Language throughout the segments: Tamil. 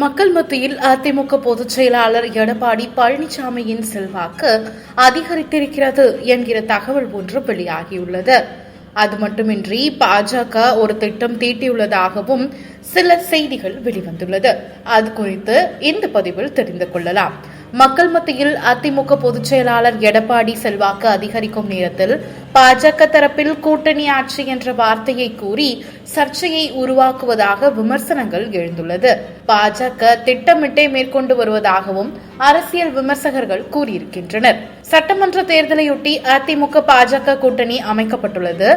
மக்கள் மத்தியில் அதிமுக பொதுச் செயலாளர் எடப்பாடி பழனிசாமியின் செல்வாக்கு அதிகரித்திருக்கிறது என்கிற தகவல் ஒன்று வெளியாகியுள்ளது. அது மட்டுமின்றி பாஜக ஒரு திட்டம் தீட்டியுள்ளதாகவும் சில செய்திகள் வெளிவந்துள்ளது. அது குறித்து இந்த பதிவில் தெரிந்து கொள்ளலாம். மக்கள் மத்தியில் அதிமுக பொதுச் செயலாளர் எடப்பாடி செல்வாக்கு அதிகரிக்கும் நேரத்தில் பாஜக தரப்பில் கூட்டணி ஆட்சி என்ற வார்த்தையை கூறி சர்ச்சையை உருவாக்குவதாக விமர்சனங்கள் எழுந்துள்ளது. பாஜக திட்டமிட்டே மேற்கொண்டு வருவதாகவும் அரசியல் விமர்சகர்கள் கூறியிருக்கின்றனர். சட்டமன்ற தேர்தலையொட்டி அதிமுக பாஜக கூட்டணி அமைக்கப்பட்டுள்ளது.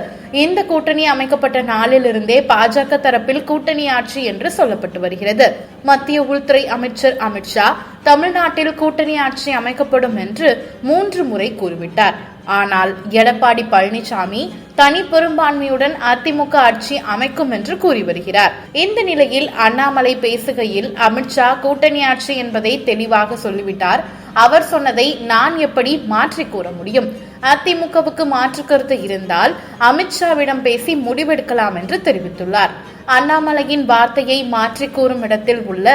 இந்த கூட்டணி அமைக்கப்பட்ட நாளிலிருந்தே பாஜக தரப்பில் கூட்டணி ஆட்சி என்று சொல்லப்பட்டு வருகிறது. மத்திய உள்துறை அமைச்சர் அமித்ஷா தமிழ்நாட்டில் கூட்டணி ஆட்சி அமைக்கப்படும் என்று 3 முறை கூறிவிட்டார். ஆனால் எடப்பாடி பழனிசாமி தனி பெரும்பான்மையுடன் அதிமுக ஆட்சி அமைக்கும் என்று கூறி வருகிறார். இந்த நிலையில் அண்ணாமலை பேசுகையில் அமித்ஷா கூட்டணி ஆட்சி என்பதை தெளிவாக சொல்லிவிட்டார். அவர் சொன்னதை நான் எப்படி மாற்றி கூற முடியும்? அதிமுகவுக்கு மாற்று கருத்து இருந்தால் அமித்ஷாவிடம் பேசி முடிவெடுக்கலாம் என்று தெரிவித்துள்ளார். அண்ணாமலையின் வார்த்தையை மாற்றி கூறும் இடத்தில் உள்ள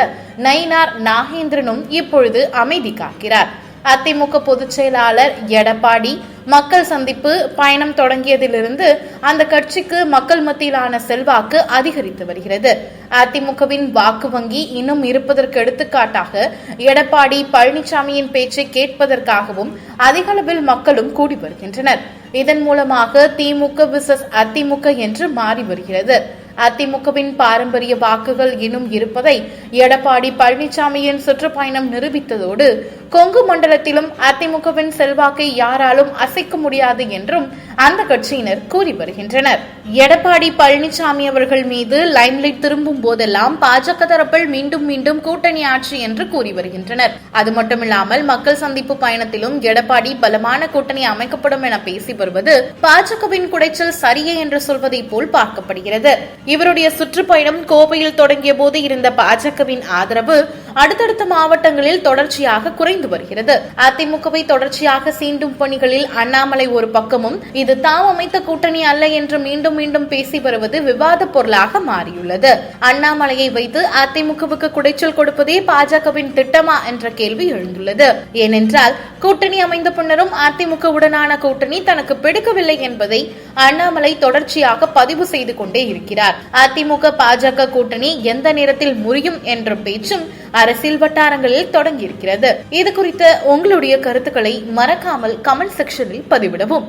நயினார் நாகேந்திரனும் இப்பொழுது அமைதி காக்கிறார். அதிமுக பொதுச் செயலாளர் எடப்பாடி மக்கள் சந்திப்பு பயணம் தொடங்கியதிலிருந்து அந்த கட்சிக்கு மக்கள் மத்தியிலான செல்வாக்கு அதிகரித்து வருகிறது. அதிமுகவின் வாக்கு வங்கி இன்னும் இருப்பதற்கு எடுத்துக்காட்டாக எடப்பாடி பழனிசாமியின் பேச்சை கேட்பதற்காகவும் அதிக அளவில் மக்களும் கூடி வருகின்றனர். இதன் மூலமாக திமுக விசஸ் அதிமுக என்று மாறி வருகிறது. அதிமுகவின் பாரம்பரிய வாக்குகள் இன்னும் இருப்பதை எடப்பாடி பழனிசாமியின் சுற்றுப்பயணம் நிரூபித்ததோடு கொங்கு மண்டலத்திலும் அதிமுகவின் செல்வாக்கை யாராலும் அசைக்க முடியாது என்றும் அந்த கட்சியினர் கூறி வருகின்றனர். எடப்பாடி பழனிசாமி அவர்கள் மீது லைம்லைட் திரும்பும் போதெல்லாம் பாஜக தரப்பில் மீண்டும் மீண்டும் கூட்டணி ஆட்சி என்று கூறி வருகின்றனர். அது மட்டுமில்லாமல் மக்கள் சந்திப்பு பயணத்திலும் எடப்பாடி பலமான கூட்டணி அமைக்கப்படும் என பேசி வருவது பாஜகவின் குடைச்சல் சரியே என்று சொல்வதை போல் பார்க்கப்படுகிறது. இவருடைய சுற்றுப்பயணம் கோவையில் தொடங்கிய போது இருந்த பாஜகவின் ஆதரவு அடுத்தடுத்த மாவட்டங்களில் தொடர்ச்சியாக குறைந்து வருகிறது. அதிமுகவை தொடர்ச்சியாக சீண்டும் பணிகளில் அண்ணாமலை ஒரு பக்கமும் இது தாம் அமைத்த கூட்டணி அல்ல என்று மீண்டும் மீண்டும் பேசி வருவது விவாத பொருளாக மாறியுள்ளது. அண்ணாமலையை வைத்து அதிமுகவுக்கு குடைச்சல் கொடுப்பதே பாஜகவின் திட்டமா என்ற கேள்வி எழுந்துள்ளது. ஏனென்றால் கூட்டணி அமைந்த பின்னரும் அதிமுகவுடனான கூட்டணி தனக்கு பிடிக்கவில்லை என்பதை அண்ணாமலை தொடர்ச்சியாக பதிவு செய்து கொண்டே இருக்கிறார். அதிமுக பாஜக கூட்டணி எந்த நேரத்தில் முறியும் என்ற பேச்சும் அரசியல் வட்டாரங்களில் தொடங்கியிருக்கிறது. இது குறித்த உங்களுடைய கருத்துக்களை மறக்காமல் கமெண்ட் செக்ஷனில் பதிவிடவும்.